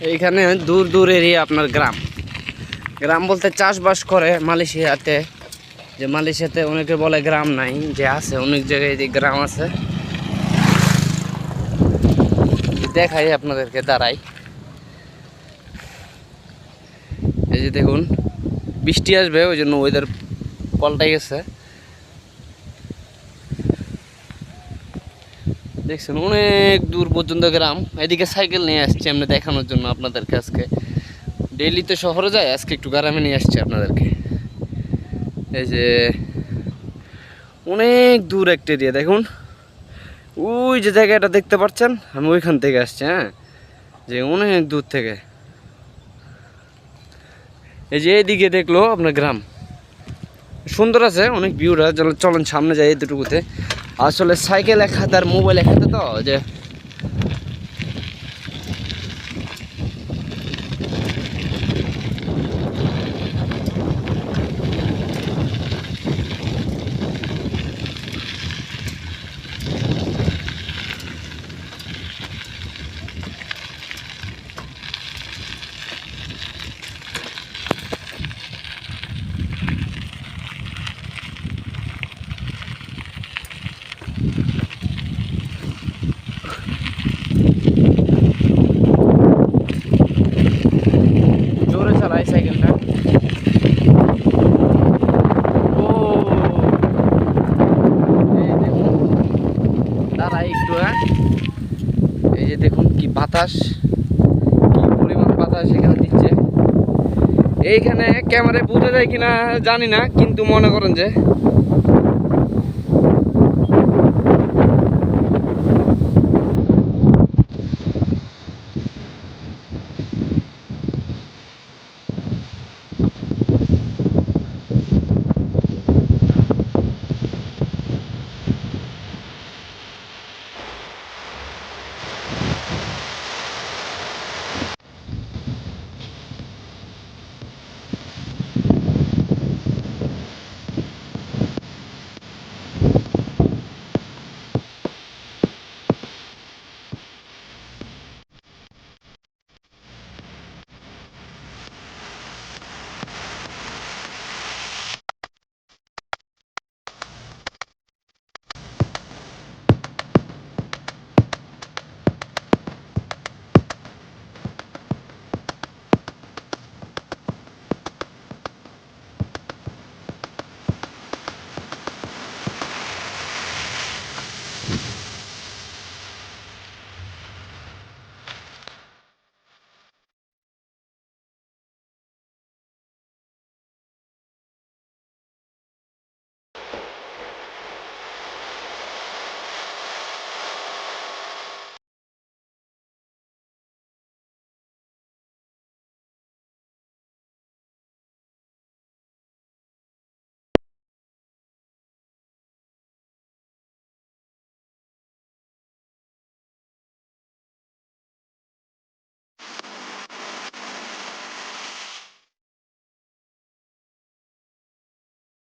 এইখানে দূর দূর এরিয়া আপনার গ্রাম। গ্রাম বলতে চাষবাস করে মালয়েশিয়াতে। যে মালয়েশিয়াতে অনেকে বলে গ্রাম নাই, যে আছে অনেক জায়গায় যে গ্রাম আছে। দেখাই আপনাদেরকে দাঁড়াই। এই যে দেখুন, বৃষ্টি আসবে ওই জন্য ওয়েদার পাল্টাই গেছে। দেখছেন অনেক দূর পর্যন্ত গ্রাম। এদিকে সাইকেল নিয়ে আসছি আমরা দেখানোর জন্য আপনাদেরকে। আজকে ডেইলি তো শহরে যায়, আজকে একটু গ্রামে নিয়ে আসছি আপনাদেরকে। এই যে অনেক দূর একটা এরিয়া দেখুন, ওই যে জায়গাটা দেখতে পাচ্ছেন, আমি ওইখান থেকে আসছি। হ্যাঁ, যে অনেক দূর থেকে। এই যে এইদিকে দেখলো আপনার গ্রাম সুন্দর আছে, অনেক ভিউটা। চলেন সামনে যাই এতটুকুতে। আসলে সাইকেল এক হাতে আর মোবাইল এক হাতে, তো যে জোরে চালাই সাইকেলটা। ও এই দেখুন, দাঁড়াই একটু। হ্যাঁ, এই যে দেখুন কি বাতাস, কি পরিমাণ বাতাস এখানে দিচ্ছে। এইখানে ক্যামেরায় বোঝা যায় কিনা জানি না, কিন্তু মনে করেন যে